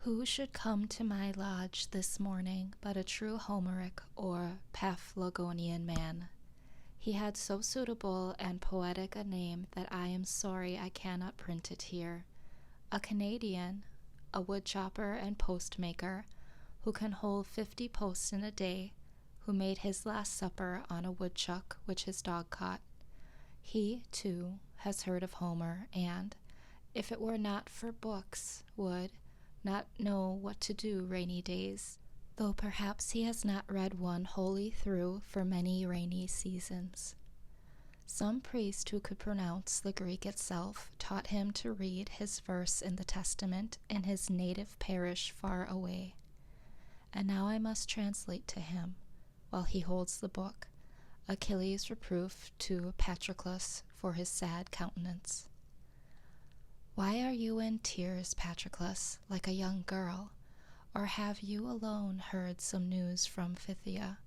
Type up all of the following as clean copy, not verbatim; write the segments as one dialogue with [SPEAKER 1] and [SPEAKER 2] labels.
[SPEAKER 1] Who should come to my lodge this morning but a true Homeric or Paphlagonian man? He had so suitable and poetic a name that I am sorry I cannot print it here. A Canadian, a woodchopper and postmaker, who can hold 50 posts in a day, who made his last supper on a woodchuck which his dog caught. He, too, has heard of Homer, and, if it were not for books, would not know what to do rainy days, though perhaps he has not read one wholly through for many rainy seasons. Some priest who could pronounce the Greek itself taught him to read his verse in the Testament in his native parish far away. And now I must translate to him, while he holds the book, Achilles' reproof to Patroclus for his sad countenance. Why are you in tears, Patroclus, like a young girl? Or have you alone heard some news from Phthia?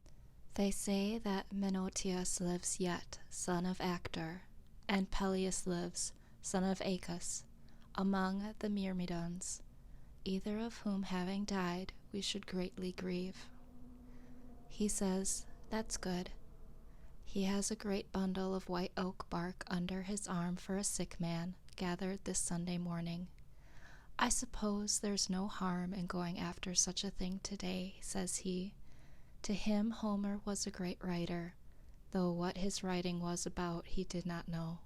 [SPEAKER 1] They say that Menoetius lives yet, son of Actor, and Peleus lives, son of Acus, among the Myrmidons, either of whom having died we should greatly grieve. He says, that's good. He has a great bundle of white oak bark under his arm for a sick man, gathered this Sunday morning. I suppose there's no harm in going after such a thing today, says he. To him Homer was a great writer, though what his writing was about he did not know.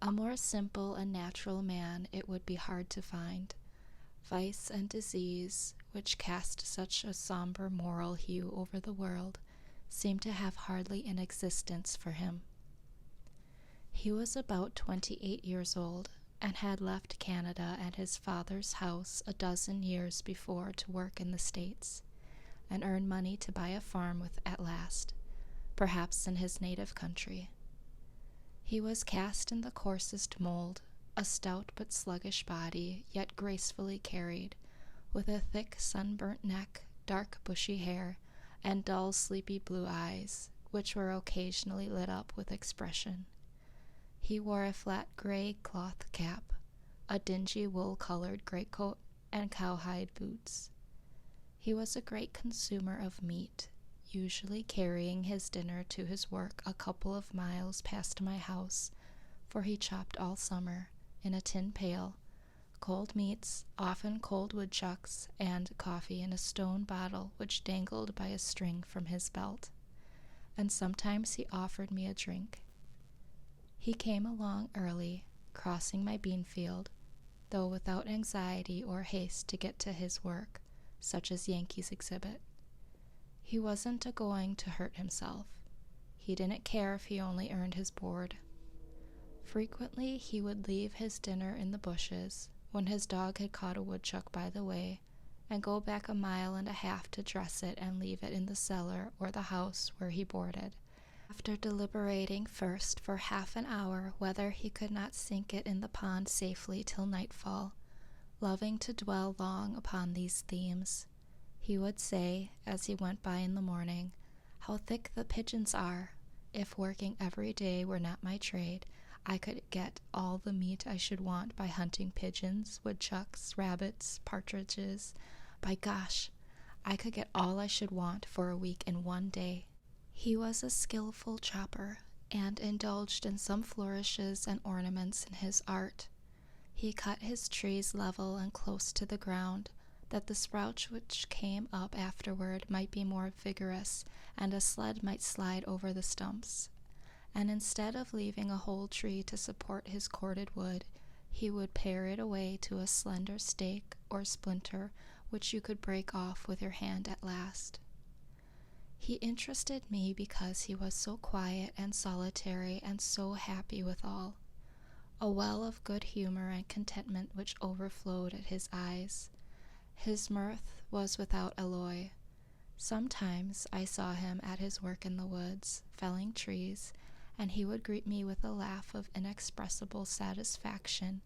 [SPEAKER 1] A more simple and natural man it would be hard to find. Vice and disease, which cast such a somber moral hue over the world, seemed to have hardly an existence for him. He was about 28 years old, and had left Canada and his father's house a dozen years before to work in the States, and earn money to buy a farm with at last, perhaps in his native country. He was cast in the coarsest mold, a stout but sluggish body, yet gracefully carried, with a thick sunburnt neck, dark bushy hair, and dull sleepy blue eyes, which were occasionally lit up with expression. He wore a flat gray cloth cap, a dingy wool-colored greatcoat, and cowhide boots. He was a great consumer of meat, usually carrying his dinner to his work a couple of miles past my house, for he chopped all summer, in a tin pail, cold meats, often cold woodchucks, and coffee in a stone bottle which dangled by a string from his belt, and sometimes he offered me a drink. He came along early, crossing my bean field, though without anxiety or haste to get to his work, such as Yankees exhibit. He wasn't a-going to hurt himself. He didn't care if he only earned his board. Frequently he would leave his dinner in the bushes, when his dog had caught a woodchuck by the way, and go back 1.5 miles to dress it and leave it in the cellar or the house where he boarded, after deliberating first for half an hour whether he could not sink it in the pond safely till nightfall. Loving to dwell long upon these themes, he would say, as he went by in the morning, how thick the pigeons are. If working every day were not my trade, I could get all the meat I should want by hunting pigeons, woodchucks, rabbits, partridges. By gosh, I could get all I should want for a week in one day. He was a skillful chopper, and indulged in some flourishes and ornaments in his art. He cut his trees level and close to the ground, that the sprouts which came up afterward might be more vigorous, and a sled might slide over the stumps. And instead of leaving a whole tree to support his corded wood, he would pare it away to a slender stake or splinter which you could break off with your hand at last. He interested me because he was so quiet and solitary and so happy withal, a well of good humor and contentment which overflowed at his eyes. His mirth was without alloy. Sometimes I saw him at his work in the woods, felling trees, and he would greet me with a laugh of inexpressible satisfaction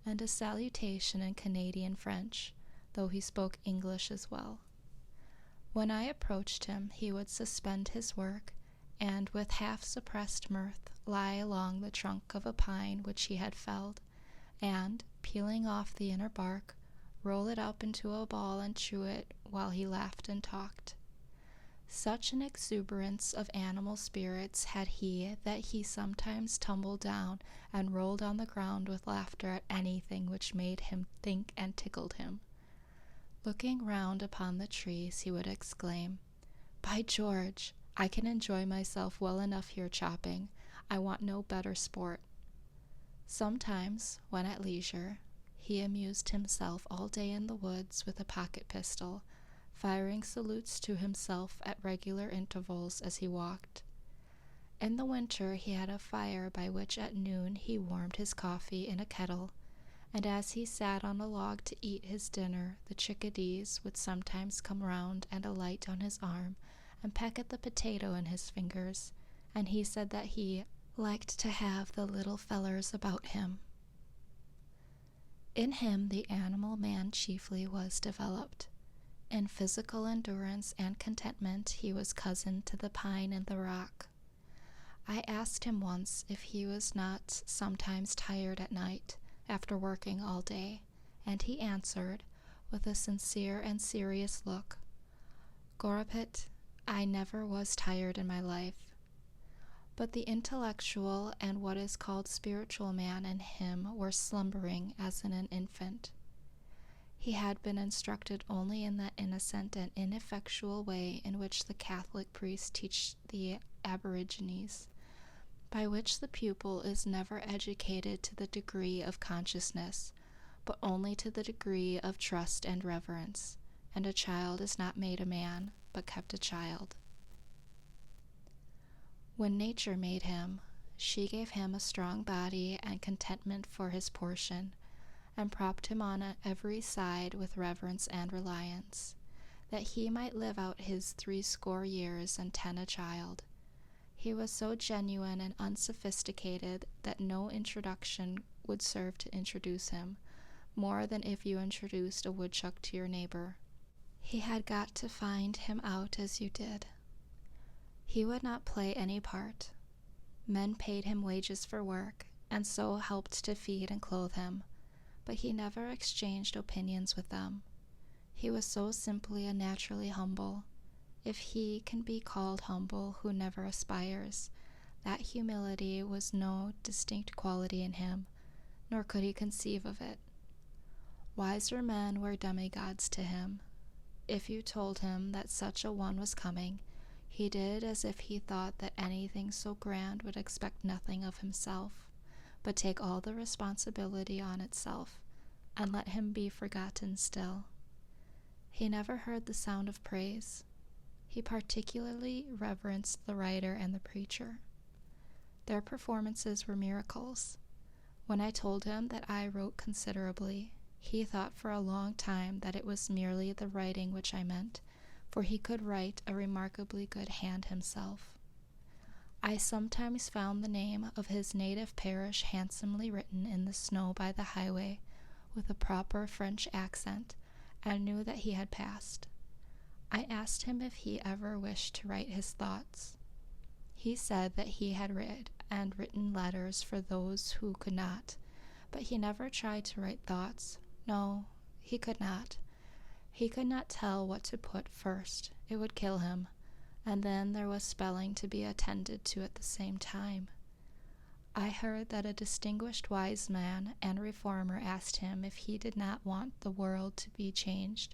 [SPEAKER 1] and a salutation in Canadian French, though he spoke English as well. When I approached him, he would suspend his work, and with half-suppressed mirth lie along the trunk of a pine which he had felled, and, peeling off the inner bark, roll it up into a ball and chew it while he laughed and talked. Such an exuberance of animal spirits had he that he sometimes tumbled down and rolled on the ground with laughter at anything which made him think and tickled him. Looking round upon the trees, he would exclaim, "By George, I can enjoy myself well enough here chopping. I want no better sport." Sometimes, when at leisure, he amused himself all day in the woods with a pocket pistol, firing salutes to himself at regular intervals as he walked. In the winter he had a fire by which at noon he warmed his coffee in a kettle, and as he sat on a log to eat his dinner, the chickadees would sometimes come round and alight on his arm and peck at the potato in his fingers, and he said that he liked to have the little fellers about him. In him the animal man chiefly was developed. In physical endurance and contentment he was cousin to the pine and the rock. I asked him once if he was not sometimes tired at night after working all day, and he answered, with a sincere and serious look, "Gorapit, I never was tired in my life." But the intellectual and what is called spiritual man in him were slumbering as in an infant. He had been instructed only in that innocent and ineffectual way in which the Catholic priests teach the aborigines, by which the pupil is never educated to the degree of consciousness, but only to the degree of trust and reverence, and a child is not made a man, but kept a child. When nature made him, she gave him a strong body and contentment for his portion, and propped him on every side with reverence and reliance, that he might live out his 80 years and 10 a child. He was so genuine and unsophisticated that no introduction would serve to introduce him, more than if you introduced a woodchuck to your neighbor. He had got to find him out as you did. He would not play any part. Men paid him wages for work, and so helped to feed and clothe him, but he never exchanged opinions with them. He was so simply and naturally humble. If he can be called humble who never aspires, that humility was no distinct quality in him, nor could he conceive of it. Wiser men were demigods to him. If you told him that such a one was coming, he did as if he thought that anything so grand would expect nothing of himself, but take all the responsibility on itself, and let him be forgotten still. He never heard the sound of praise. He particularly reverenced the writer and the preacher. Their performances were miracles. When I told him that I wrote considerably, he thought for a long time that it was merely the writing which I meant, for he could write a remarkably good hand himself. I sometimes found the name of his native parish handsomely written in the snow by the highway, with a proper French accent, and knew that he had passed. I asked him if he ever wished to write his thoughts. He said that he had read and written letters for those who could not, but he never tried to write thoughts. No, he could not. He could not tell what to put first. It would kill him, and then there was spelling to be attended to at the same time. I heard that a distinguished wise man and reformer asked him if he did not want the world to be changed,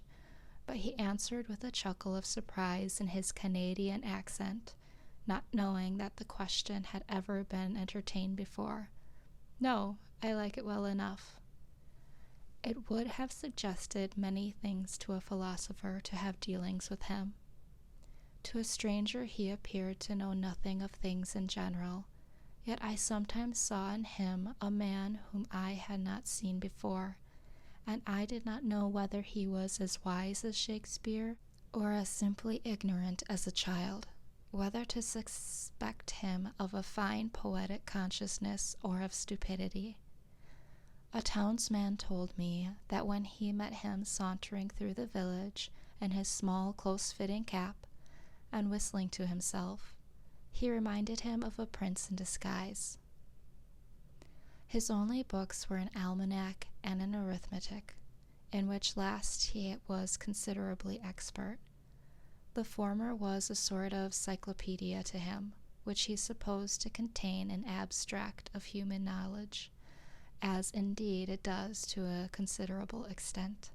[SPEAKER 1] but he answered with a chuckle of surprise in his Canadian accent, not knowing that the question had ever been entertained before. "No, I like it well enough." It would have suggested many things to a philosopher to have dealings with him. To a stranger he appeared to know nothing of things in general, yet I sometimes saw in him a man whom I had not seen before, and I did not know whether he was as wise as Shakespeare or as simply ignorant as a child, whether to suspect him of a fine poetic consciousness or of stupidity. A townsman told me that when he met him sauntering through the village in his small, close-fitting cap, and whistling to himself, he reminded him of a prince in disguise. His only books were an almanac and an arithmetic. in which last he was considerably expert. The former was a sort of cyclopedia to him, which he supposed to contain an abstract of human knowledge, as indeed it does to a considerable extent.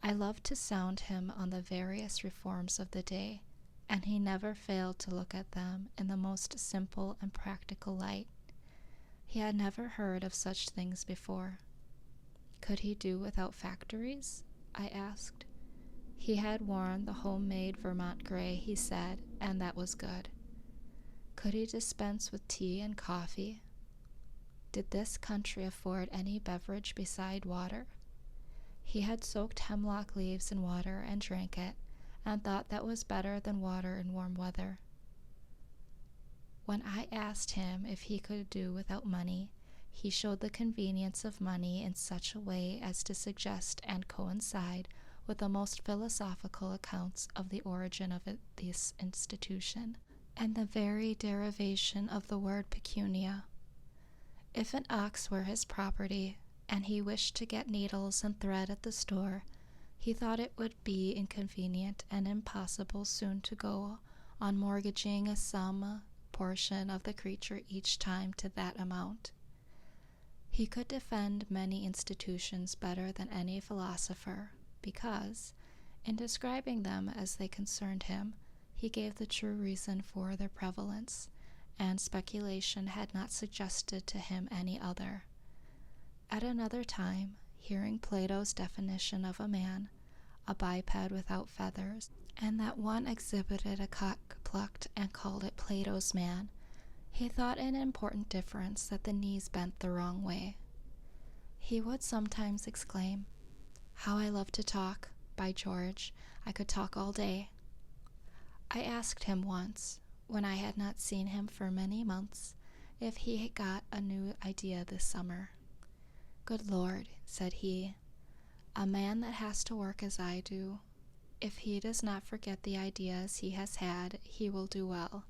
[SPEAKER 1] I loved to sound him on the various reforms of the day, and he never failed to look at them in the most simple and practical light. He had never heard of such things before. Could he do without factories? I asked. He had worn the homemade Vermont gray, he said, and that was good. Could he dispense with tea and coffee? Did this country afford any beverage beside water? He had soaked hemlock leaves in water and drank it, and thought that was better than water in warm weather. When I asked him if he could do without money, he showed the convenience of money in such a way as to suggest and coincide with the most philosophical accounts of the origin of this institution, and the very derivation of the word pecunia. If an ox were his property, and he wished to get needles and thread at the store, he thought it would be inconvenient and impossible soon to go on mortgaging some portion of the creature each time to that amount. He could defend many institutions better than any philosopher, because, in describing them as they concerned him, he gave the true reason for their prevalence, and speculation had not suggested to him any other. At another time, hearing Plato's definition of a man, a biped without feathers, and that one exhibited a cock plucked and called it Plato's man, he thought it an important difference that the knees bent the wrong way. He would sometimes exclaim, "How I love to talk! By George, I could talk all day." I asked him once, when I had not seen him for many months, if he had got a new idea this summer. "Good Lord," said he, "a man that has to work as I do, if he does not forget the ideas he has had, he will do well.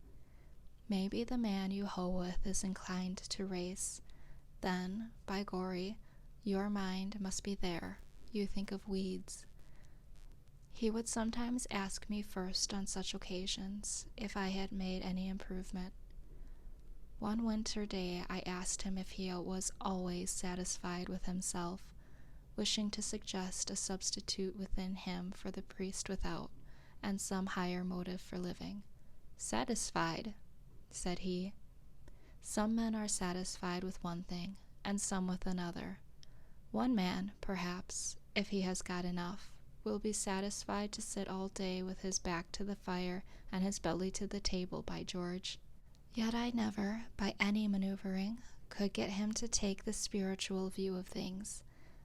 [SPEAKER 1] Maybe the man you hoe with is inclined to race. Then, by gory, your mind must be there. You think of weeds." He would sometimes ask me first on such occasions if I had made any improvement. One winter day I asked him if he was always satisfied with himself, wishing to suggest a substitute within him for the priest without, and some higher motive for living. "Satisfied," said he. "Some men are satisfied with one thing, and some with another. One man, perhaps, if he has got enough, will be satisfied to sit all day with his back to the fire and his belly to the table, by George." Yet I never, by any maneuvering, could get him to take the spiritual view of things.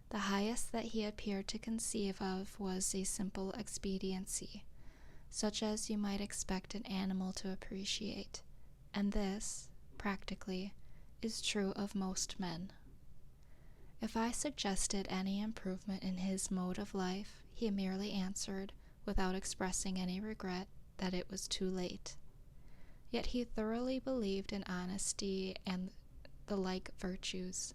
[SPEAKER 1] The highest that he appeared to conceive of was a simple expediency, such as you might expect an animal to appreciate, and this, practically, is true of most men. If I suggested any improvement in his mode of life, he merely answered, without expressing any regret, that it was too late. Yet he thoroughly believed in honesty and the like virtues.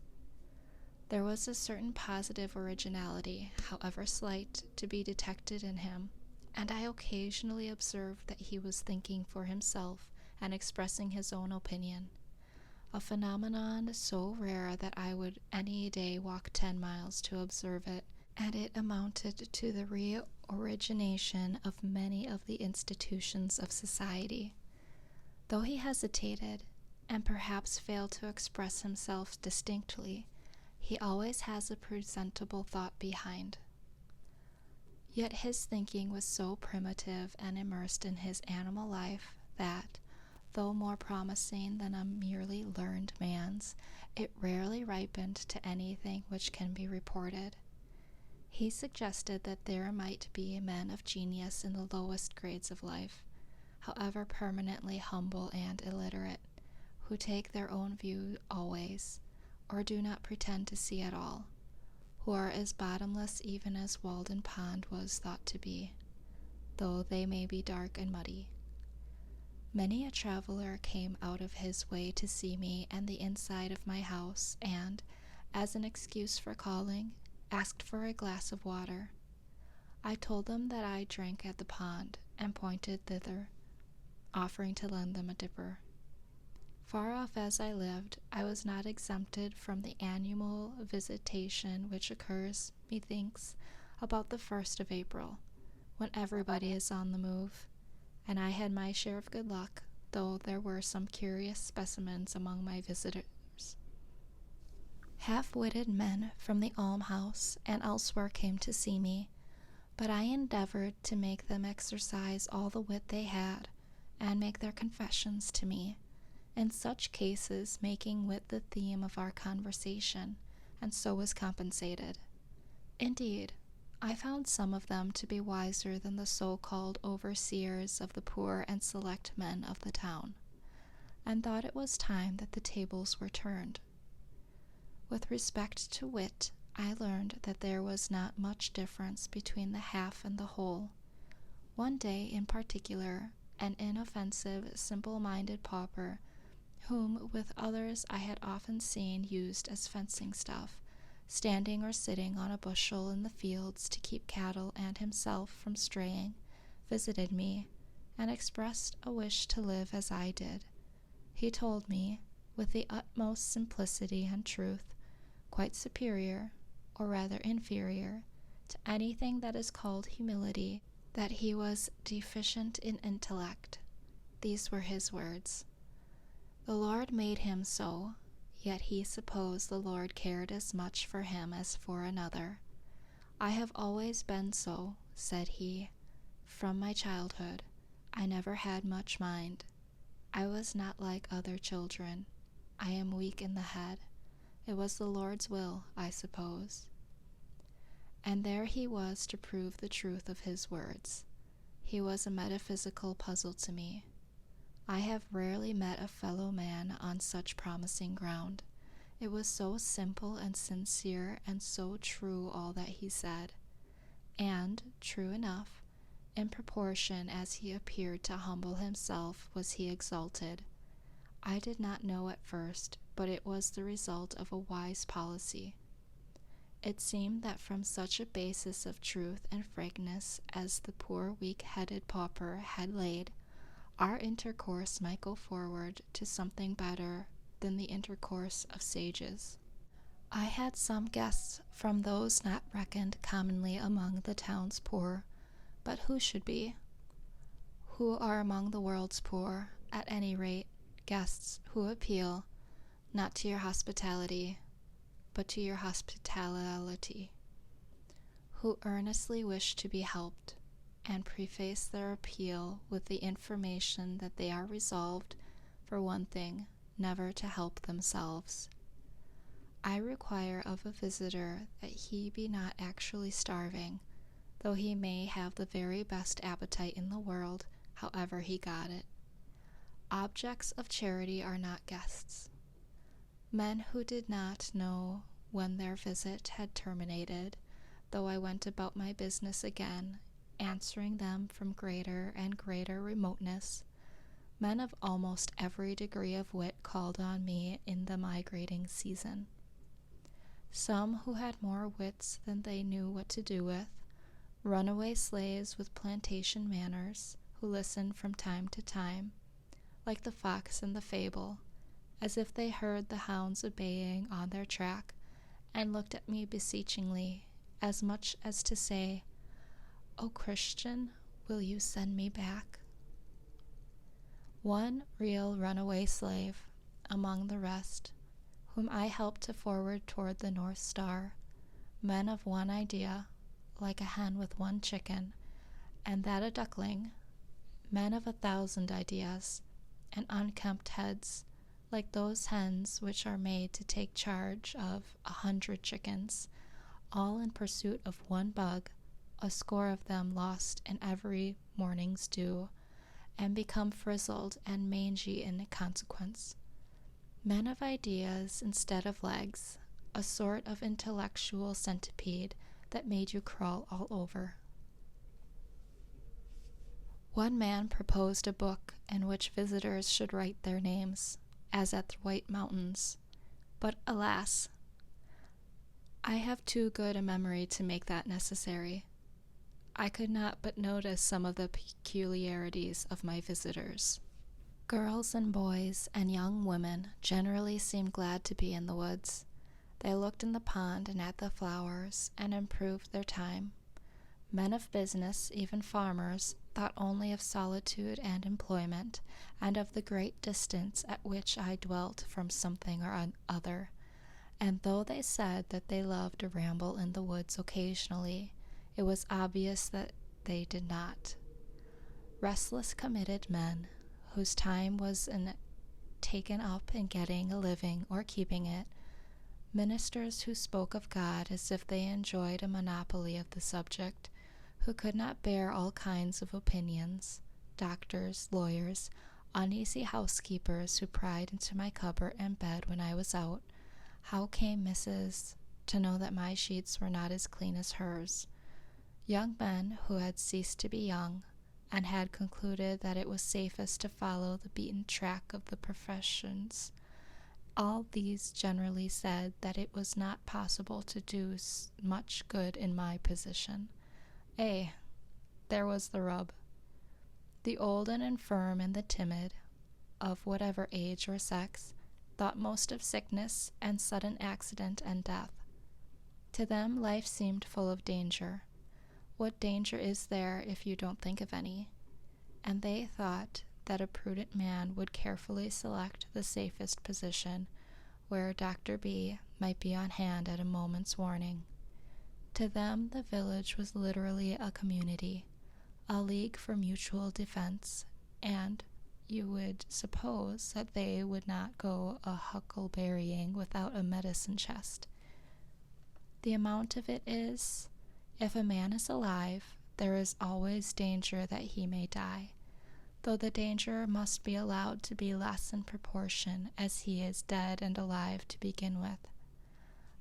[SPEAKER 1] There was a certain positive originality, however slight, to be detected in him, and I occasionally observed that he was thinking for himself and expressing his own opinion, a phenomenon so rare that I would any day walk 10 miles to observe it, and it amounted to the reorigination of many of the institutions of society. Though he hesitated, and perhaps failed to express himself distinctly, he always has a presentable thought behind. Yet his thinking was so primitive and immersed in his animal life that, though more promising than a merely learned man's, it rarely ripened to anything which can be reported. He suggested that there might be men of genius in the lowest grades of life, however permanently humble and illiterate, who take their own view always, or do not pretend to see at all, who are as bottomless even as Walden Pond was thought to be, though they may be dark and muddy. Many a traveler came out of his way to see me and the inside of my house, and, as an excuse for calling, asked for a glass of water. I told them that I drank at the pond, and pointed thither, offering to lend them a dipper. Far off as I lived, I was not exempted from the annual visitation which occurs, methinks, about the 1st of April, when everybody is on the move, and I had my share of good luck, though there were some curious specimens among my visitors. Half-witted men from the almshouse and elsewhere came to see me, but I endeavored to make them exercise all the wit they had, and make their confessions to me, in such cases making wit the theme of our conversation, and so was compensated. Indeed, I found some of them to be wiser than the so-called overseers of the poor and select men of the town, and thought it was time that the tables were turned. With respect to wit, I learned that there was not much difference between the half and the whole. One day, in particular, an inoffensive, simple-minded pauper, whom with others I had often seen used as fencing stuff, standing or sitting on a bushel in the fields to keep cattle and himself from straying, visited me, and expressed a wish to live as I did. He told me, with the utmost simplicity and truth, quite superior, or rather inferior, to anything that is called humility, that he was deficient in intellect. These were his words. The Lord made him so, yet he supposed the Lord cared as much for him as for another. I have always been so, said he. From my childhood, I never had much mind. I was not like other children. I am weak in the head. It was the Lord's will, I suppose. And there he was to prove the truth of his words. He was a metaphysical puzzle to me. I have rarely met a fellow man on such promising ground. It was so simple and sincere, and so true all that he said. And, true enough, in proportion as he appeared to humble himself was he exalted. I did not know at first, but it was the result of a wise policy. It seemed that from such a basis of truth and frankness as the poor weak-headed pauper had laid, our intercourse might go forward to something better than the intercourse of sages. I had some guests from those not reckoned commonly among the town's poor, but who should be? Who are among the world's poor, at any rate, guests who appeal, not to your hospitality, but to your hospitality, who earnestly wish to be helped, and preface their appeal with the information that they are resolved, for one thing, never to help themselves. I require of a visitor that he be not actually starving, though he may have the very best appetite in the world, however he got it. Objects of charity are not guests. Men who did not know when their visit had terminated, though I went about my business again, answering them from greater and greater remoteness, men of almost every degree of wit called on me in the migrating season. Some who had more wits than they knew what to do with, runaway slaves with plantation manners, who listened from time to time, like the fox in the fable, as if they heard the hounds baying on their track, and looked at me beseechingly, as much as to say, "O Christian, will you send me back?" One real runaway slave, among the rest, whom I helped to forward toward the North Star, men of one idea, like a hen with one chicken, and that a duckling, men of 1,000 ideas, and unkempt heads, like those hens which are made to take charge of 100 chickens, all in pursuit of one bug, a score of them lost in every morning's dew, and become frizzled and mangy in consequence. Men of ideas instead of legs, a sort of intellectual centipede that made you crawl all over. One man proposed a book in which visitors should write their names, as at the White Mountains, but alas, I have too good a memory to make that necessary. I could not but notice some of the peculiarities of my visitors. Girls and boys and young women generally seemed glad to be in the woods. They looked in the pond and at the flowers and improved their time. Men of business, even farmers, thought only of solitude and employment, and of the great distance at which I dwelt from something or other. And though they said that they loved a ramble in the woods occasionally, it was obvious that they did not. Restless, committed men, whose time was taken up in getting a living or keeping it, ministers who spoke of God as if they enjoyed a monopoly of the subject, who could not bear all kinds of opinions, doctors, lawyers, uneasy housekeepers who pried into my cupboard and bed when I was out. How came Mrs. to know that my sheets were not as clean as hers? Young men who had ceased to be young, and had concluded that it was safest to follow the beaten track of the professions. All these generally said that it was not possible to do much good in my position. There was the rub. The old and infirm and the timid, of whatever age or sex, thought most of sickness and sudden accident and death. To them life seemed full of danger. What danger is there if you don't think of any? And they thought that a prudent man would carefully select the safest position, where Dr. B might be on hand at a moment's warning. To them the village was literally a community, a league for mutual defense, and you would suppose that they would not go a huckleberrying without a medicine chest. The amount of it is, if a man is alive, there is always danger that he may die, though the danger must be allowed to be less in proportion as he is dead and alive to begin with.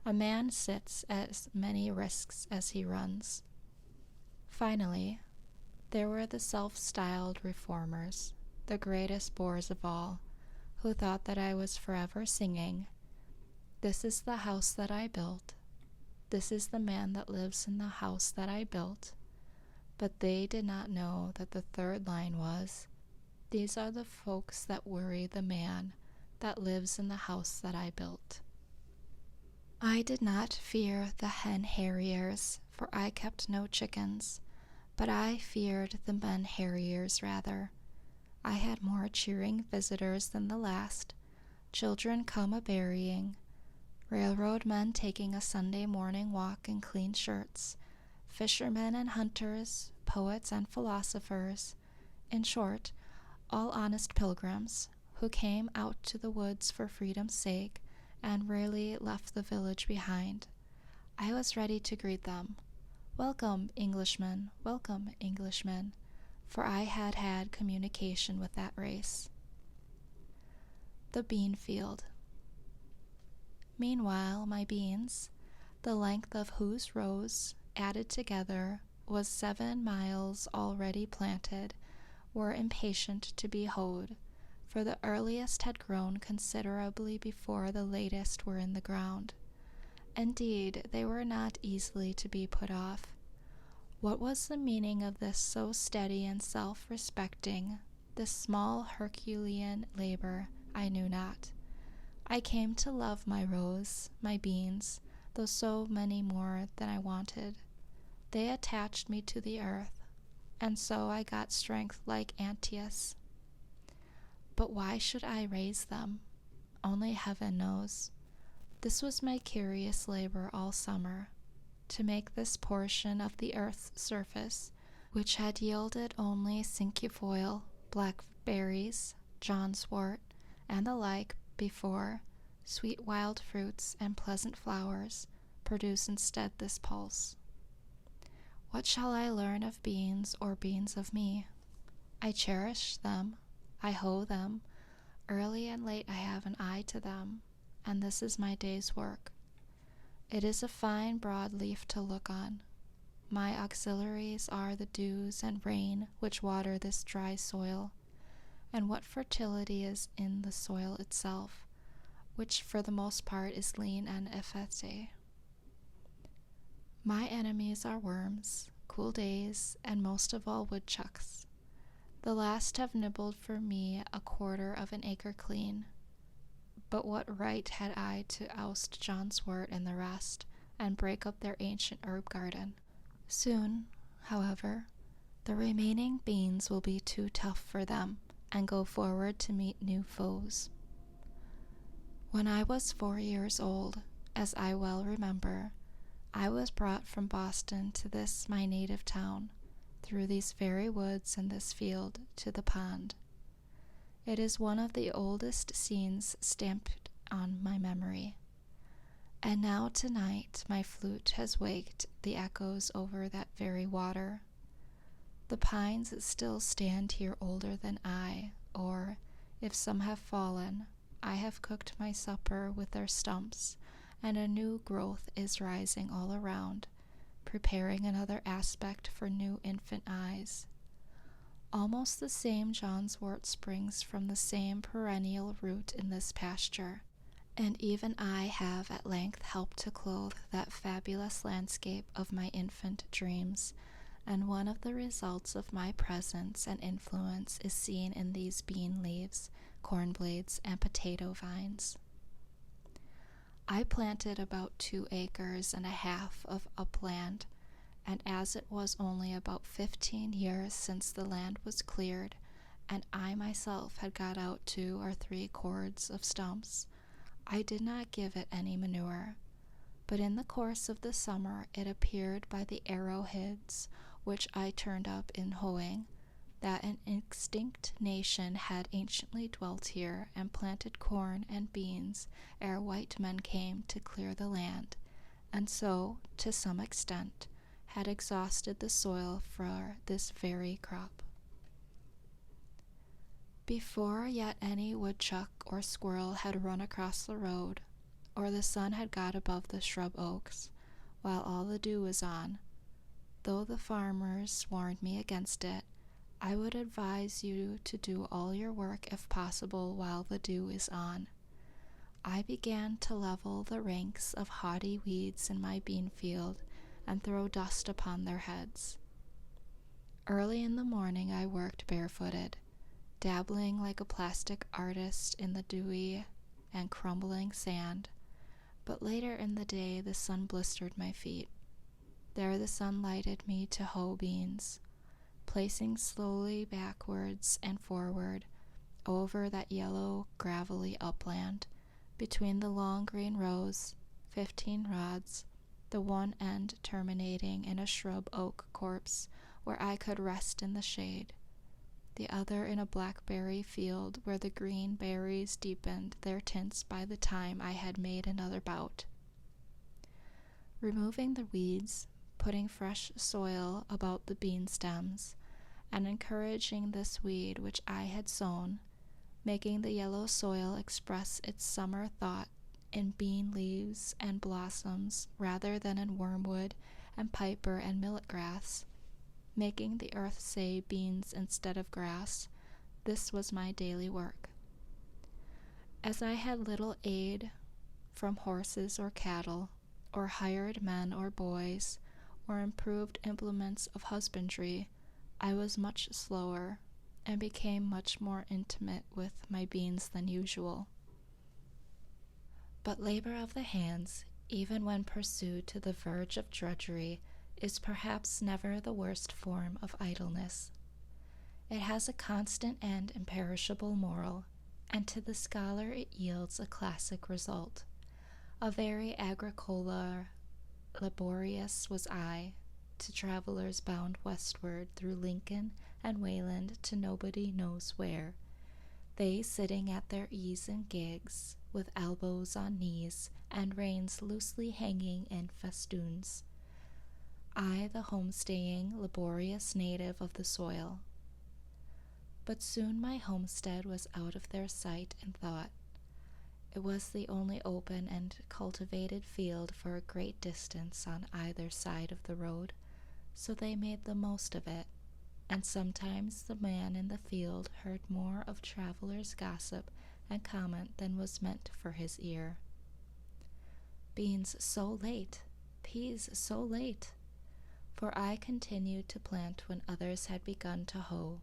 [SPEAKER 1] A man sits as many risks as he runs. Finally, there were the self-styled reformers, the greatest bores of all, who thought that I was forever singing, "This is the house that I built. This is the man that lives in the house that I built." But they did not know that the third line was, "These are the folks that worry the man that lives in the house that I built." I did not fear the hen harriers, for I kept no chickens, but I feared the men harriers rather. I had more cheering visitors than the last, children come a-berrying, railroad men taking a Sunday morning walk in clean shirts, fishermen and hunters, poets and philosophers, in short, all honest pilgrims, who came out to the woods for freedom's sake, and rarely left the village behind. I was ready to greet them. Welcome, Englishmen, for I had had communication with that race. The bean field. Meanwhile, my beans, the length of whose rows, added together, was 7 miles already planted, were impatient to be hoed, for the earliest had grown considerably before the latest were in the ground. Indeed, they were not easily to be put off. What was the meaning of this so steady and self-respecting, this small Herculean labor, I knew not. I came to love my rows, my beans, though so many more than I wanted. They attached me to the earth, and so I got strength like Antæus. But why should I raise them? Only heaven knows. This was my curious labor all summer, to make this portion of the earth's surface, which had yielded only cinquefoil, blackberries, johnswort, and the like before, sweet wild fruits and pleasant flowers, produce instead this pulse. What shall I learn of beans or beans of me? I cherish them, I hoe them, early and late I have an eye to them, and this is my day's work. It is a fine broad leaf to look on. My auxiliaries are the dews and rain which water this dry soil, and what fertility is in the soil itself, which for the most part is lean and effete. My enemies are worms, cool days, and most of all woodchucks. The last have nibbled for me 1/4 of an acre clean. But what right had I to oust John's wort and the rest, and break up their ancient herb garden? Soon, however, the remaining beans will be too tough for them, and go forward to meet new foes. When I was 4 years old, as I well remember, I was brought from Boston to this my native town, through these very woods and this field to the pond. It is one of the oldest scenes stamped on my memory. And now tonight my flute has waked the echoes over that very water. The pines still stand here older than I, or, if some have fallen, I have cooked my supper with their stumps, and a new growth is rising all around, preparing another aspect for new infant eyes. Almost the same John's wort springs from the same perennial root in this pasture, and even I have at length helped to clothe that fabulous landscape of my infant dreams, and one of the results of my presence and influence is seen in these bean leaves, corn blades, and potato vines. I planted about 2 acres and a half of upland, and as it was only about 15 years since the land was cleared, and I myself had got out 2 or 3 cords of stumps, I did not give it any manure. But in the course of the summer it appeared by the arrowheads which I turned up in hoeing, that an extinct nation had anciently dwelt here and planted corn and beans ere white men came to clear the land, and so, to some extent, had exhausted the soil for this very crop. Before yet any woodchuck or squirrel had run across the road, or the sun had got above the shrub oaks, while all the dew was on, though the farmers warned me against it, I would advise you to do all your work if possible while the dew is on. I began to level the ranks of haughty weeds in my bean field and throw dust upon their heads. Early in the morning I worked barefooted, dabbling like a plastic artist in the dewy and crumbling sand, but later in the day the sun blistered my feet. There the sun lighted me to hoe beans, placing slowly backwards and forward over that yellow gravelly upland, between the long green rows, 15 rods, the one end terminating in a shrub oak copse where I could rest in the shade, the other in a blackberry field where the green berries deepened their tints by the time I had made another bout. Removing the weeds, putting fresh soil about the bean stems, and encouraging this weed which I had sown, making the yellow soil express its summer thought in bean leaves and blossoms rather than in wormwood and piper and millet grass, making the earth say beans instead of grass, this was my daily work. As I had little aid from horses or cattle, or hired men or boys, or improved implements of husbandry, I was much slower, and became much more intimate with my beans than usual. But labor of the hands, even when pursued to the verge of drudgery, is perhaps never the worst form of idleness. It has a constant and imperishable moral, and to the scholar it yields a classic result. A very agricola laborious was I, to travelers bound westward through Lincoln and Wayland to nobody knows where, they sitting at their ease in gigs, with elbows on knees, and reins loosely hanging in festoons. I, the homestaying, laborious native of the soil. But soon my homestead was out of their sight and thought. It was the only open and cultivated field for a great distance on either side of the road, so they made the most of it, and sometimes the man in the field heard more of travelers' gossip and comment than was meant for his ear. Beans so late! peas so late? For I continued to plant when others had begun to hoe.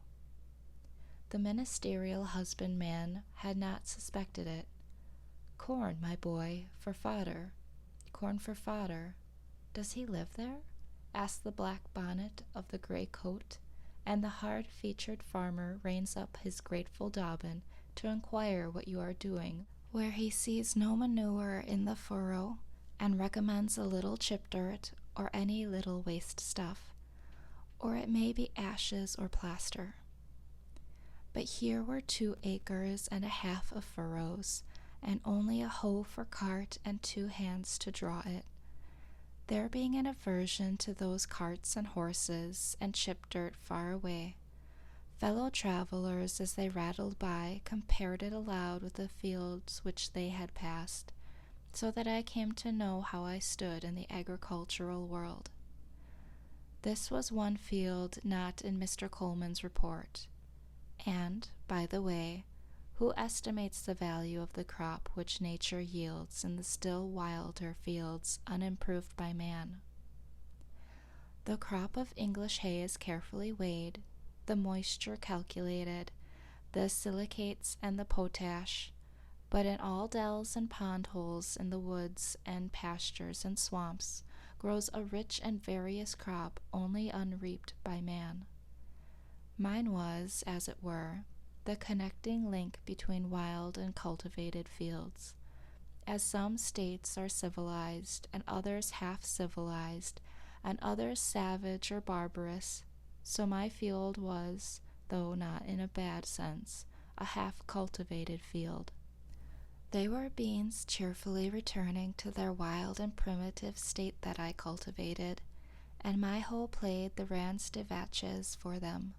[SPEAKER 1] The ministerial husbandman had not suspected it. Corn, my boy, for fodder. Corn for fodder. Does he live there? Asked the black bonnet of the gray coat, and the hard-featured farmer reins up his grateful Dobbin to inquire what you are doing, where he sees no manure in the furrow, and recommends a little chip dirt or any little waste stuff, or it may be ashes or plaster. But here were 2 acres and a half of furrows, and only a hoe for cart and 2 hands to draw it. There being an aversion to those carts and horses and chip dirt far away, fellow travelers, as they rattled by, compared it aloud with the fields which they had passed, so that I came to know how I stood in the agricultural world. This was one field not in Mr. Coleman's report. And, by the way, who estimates the value of the crop which nature yields in the still wilder fields unimproved by man? The crop of English hay is carefully weighed, the moisture calculated, the silicates and the potash, but in all dells and pond holes in the woods and pastures and swamps grows a rich and various crop only unreaped by man. Mine was, as it were, the connecting link between wild and cultivated fields. As some states are civilized, and others half-civilized, and others savage or barbarous, so my field was, though not in a bad sense, a half-cultivated field. They were beans cheerfully returning to their wild and primitive state that I cultivated, and my hoe played the Ranz des Vaches for them.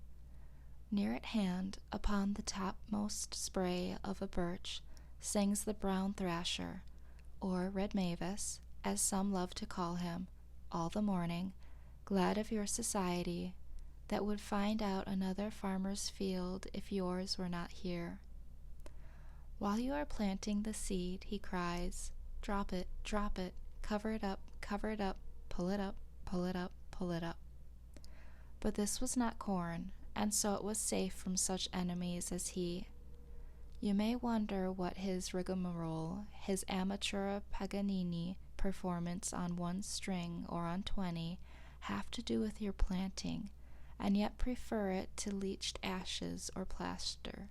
[SPEAKER 1] Near at hand, upon the topmost spray of a birch, sings the brown thrasher, or red mavis, as some love to call him, all the morning, glad of your society, that would find out another farmer's field if yours were not here. While you are planting the seed, he cries, drop it, cover it up, pull it up, pull it up, pull it up. But this was not corn, and so it was safe from such enemies as he. You may wonder what his rigmarole, his amateur Paganini performance on 1 string or on 20, have to do with your planting, and yet prefer it to leached ashes or plaster.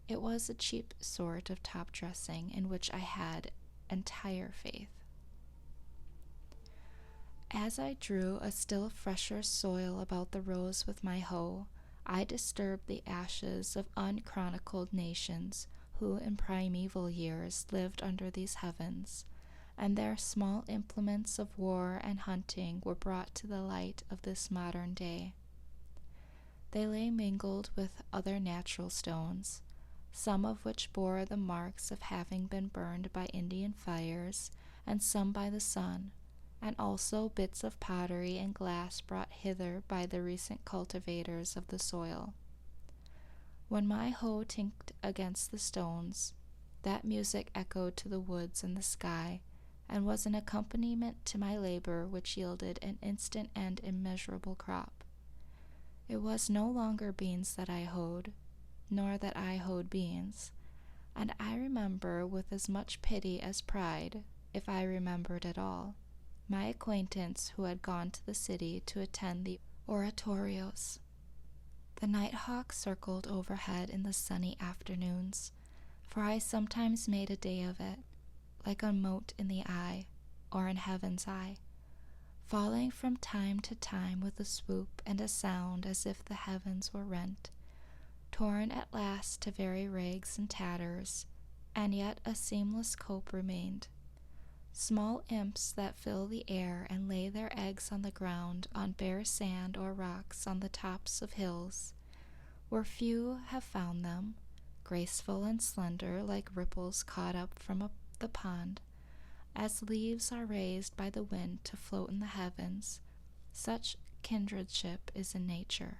[SPEAKER 1] It was a cheap sort of top-dressing in which I had entire faith. As I drew a still fresher soil about the rows with my hoe, I disturbed the ashes of unchronicled nations who in primeval years lived under these heavens, and their small implements of war and hunting were brought to the light of this modern day. They lay mingled with other natural stones, some of which bore the marks of having been burned by Indian fires, and some by the sun, and also bits of pottery and glass brought hither by the recent cultivators of the soil. When my hoe tinked against the stones, that music echoed to the woods and the sky, and was an accompaniment to my labor which yielded an instant and immeasurable crop. It was no longer beans that I hoed, nor that I hoed beans, and I remember with as much pity as pride, if I remembered at all, my acquaintance who had gone to the city to attend the oratorios. The nighthawk circled overhead in the sunny afternoons, for I sometimes made a day of it, like a mote in the eye, or in heaven's eye, falling from time to time with a swoop and a sound as if the heavens were rent, torn at last to very rags and tatters, and yet a seamless cope remained. Small imps that fill the air and lay their eggs on the ground on bare sand or rocks on the tops of hills, where few have found them, graceful and slender like ripples caught up from the pond, as leaves are raised by the wind to float in the heavens. Such kindredship is in nature.